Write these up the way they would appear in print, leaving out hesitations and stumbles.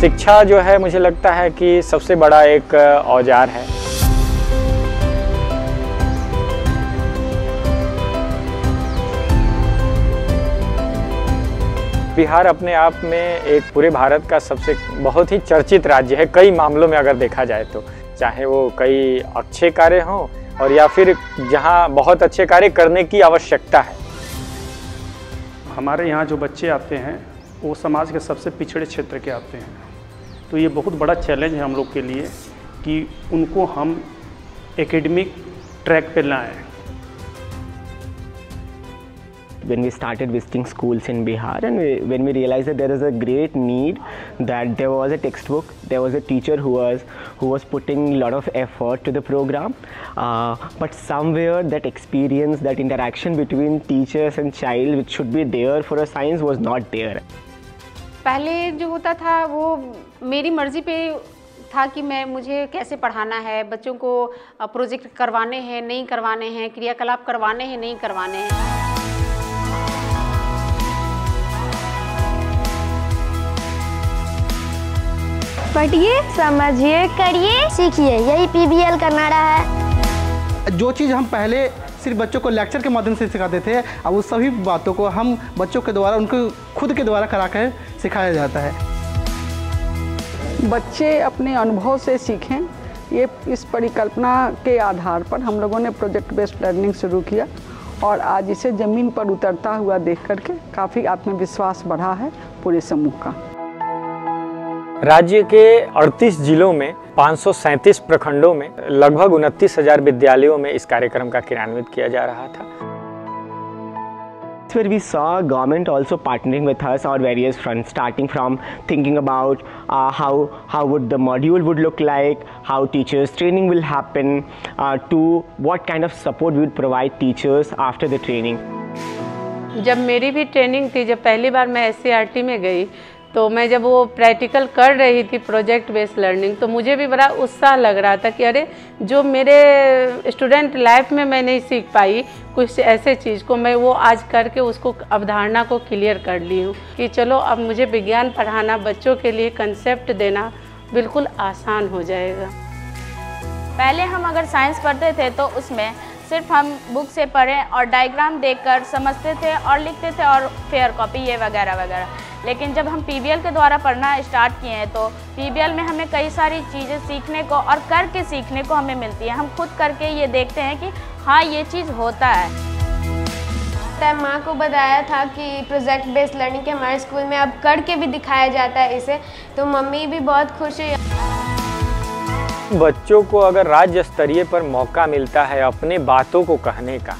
शिक्षा जो है मुझे लगता है कि सबसे बड़ा एक औजार है। बिहार अपने आप में एक पूरे भारत का सबसे बहुत ही चर्चित राज्य है कई मामलों में अगर देखा जाए तो, चाहे वो कई अच्छे कार्य हों और या फिर जहां बहुत अच्छे कार्य करने की आवश्यकता है। हमारे यहाँ जो बच्चे आते हैं वो समाज के सबसे पिछड़े क्षेत्र के आते हैं, तो ये बहुत बड़ा चैलेंज है हम लोग के लिए कि उनको हम एकेडमिक ट्रैक पे लाएं। When we started visiting schools in Bihar and when we realized that there is a great need, that there was a textbook, there was a teacher who was putting a lot of effort to the program, but somewhere that experience, that interaction between teachers and child which should be there for a science was not there. पहले जो होता था वो मेरी मर्जी पे था कि मुझे कैसे पढ़ाना है, बच्चों को प्रोजेक्ट करवाने हैं नहीं करवाने हैं, क्रियाकलाप करवाने हैं नहीं करवाने हैं। पढ़िए, समझिए, करिए, सीखिए, यही पीबीएल का नारा है। जो चीज़ हम पहले सिर्फ बच्चों को लेक्चर के माध्यम से सिखाते थे, अब उस सभी बातों को हम बच्चों के द्वारा, उनको खुद के द्वारा करा कर सिखाया जाता है। बच्चे अपने अनुभव से सीखें, ये इस परिकल्पना के आधार पर हम लोगों ने प्रोजेक्ट बेस्ड लर्निंग शुरू किया और आज इसे ज़मीन पर उतरता हुआ देख करके काफ़ी आत्मविश्वास बढ़ा है पूरे समूह का। राज्य के 38 जिलों में 537 प्रखंडों में लगभग 29,000 विद्यालयों में इस कार्यक्रम का क्रियान्वित किया जा रहा था। Where we saw government also partnering with us on various fronts, starting from thinking about how would the module would look like, how teachers training will happen, to what kind of support we would provide teachers after the training. जब मेरी भी training थी, जब पहली बार मैं SCRT में गई तो मैं जब वो प्रैक्टिकल कर रही थी प्रोजेक्ट बेस्ड लर्निंग, तो मुझे भी बड़ा उत्साह लग रहा था कि अरे जो मेरे स्टूडेंट लाइफ में मैं नहीं सीख पाई कुछ ऐसे चीज़ को, मैं वो आज करके उसको अवधारणा को क्लियर कर ली हूँ कि चलो अब मुझे विज्ञान पढ़ाना, बच्चों के लिए कंसेप्ट देना बिल्कुल आसान हो जाएगा। पहले हम अगर साइंस पढ़ते थे तो उसमें सिर्फ हम बुक से पढ़ें और डायग्राम देखकर समझते थे और लिखते थे और फेयर कॉपी ये वगैरह वगैरह, लेकिन जब हम पीबीएल के द्वारा पढ़ना स्टार्ट किए हैं तो पीबीएल में हमें कई सारी चीज़ें सीखने को और करके सीखने को हमें मिलती है। हम खुद करके ये देखते हैं कि हाँ ये चीज़ होता है। तब माँ को बताया था कि प्रोजेक्ट बेस्ड लर्निंग के हमारे स्कूल में अब करके भी दिखाया जाता है इसे, तो मम्मी भी बहुत खुश हुई। बच्चों को अगर राज्य स्तरीय पर मौका मिलता है अपने बातों को कहने का,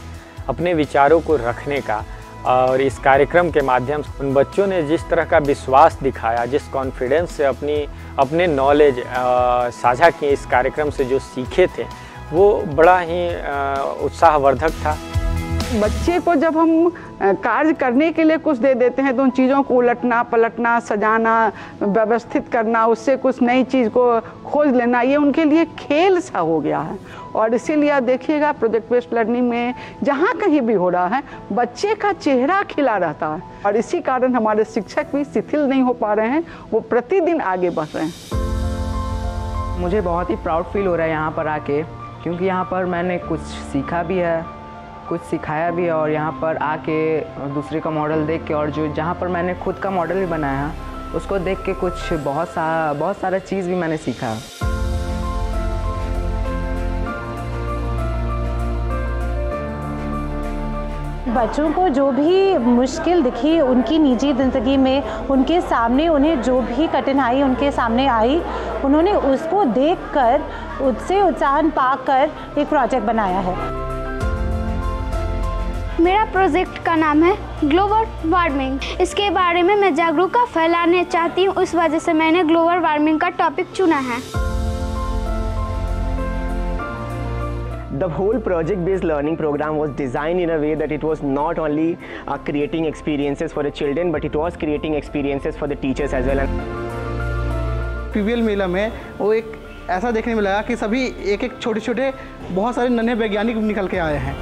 अपने विचारों को रखने का, और इस कार्यक्रम के माध्यम से उन बच्चों ने जिस तरह का विश्वास दिखाया, जिस कॉन्फिडेंस से अपने नॉलेज साझा किए, इस कार्यक्रम से जो सीखे थे वो बड़ा ही उत्साहवर्धक था। बच्चे को जब हम कार्य करने के लिए कुछ दे देते हैं तो उन चीज़ों को उलटना पलटना, सजाना, व्यवस्थित करना, उससे कुछ नई चीज़ को खोज लेना, ये उनके लिए खेल सा हो गया है। और इसीलिए आप देखिएगा प्रोजेक्ट बेस्ड लर्निंग में जहाँ कहीं भी हो रहा है बच्चे का चेहरा खिला रहता है, और इसी कारण हमारे शिक्षक भी शिथिल नहीं हो पा रहे हैं, वो प्रतिदिन आगे बढ़ रहे हैं। मुझे बहुत ही प्राउड फील हो रहा है यहाँ पर आके, क्योंकि यहाँ पर मैंने कुछ सीखा भी है, कुछ सिखाया भी है, और यहाँ पर आके दूसरे का मॉडल देख के और जो जहाँ पर मैंने खुद का मॉडल भी बनाया उसको देख के कुछ बहुत सारा चीज़ भी मैंने सीखा। बच्चों को जो भी मुश्किल दिखी उनकी निजी ज़िंदगी में, उनके सामने उन्हें जो भी कठिनाई उनके सामने आई, उन्होंने उसको देखकर उससे उत्साह पाकर एक प्रोजेक्ट बनाया है। मेरा प्रोजेक्ट का नाम है ग्लोबल वार्मिंग। इसके बारे में मैं जागरूकता फैलाने चाहती हूँ, उस वजह से मैंने ग्लोबल वार्मिंग का टॉपिक चुना है। The whole project-based learning program was designed in a way that it was not only creating experiences for the children, but it was creating experiences for the teachers as well. PBL मेला में वो एक ऐसा देखने में लगा कि सभी एक छोटे छोटे बहुत सारे नन्हे वैज्ञानिक निकल के आए हैं।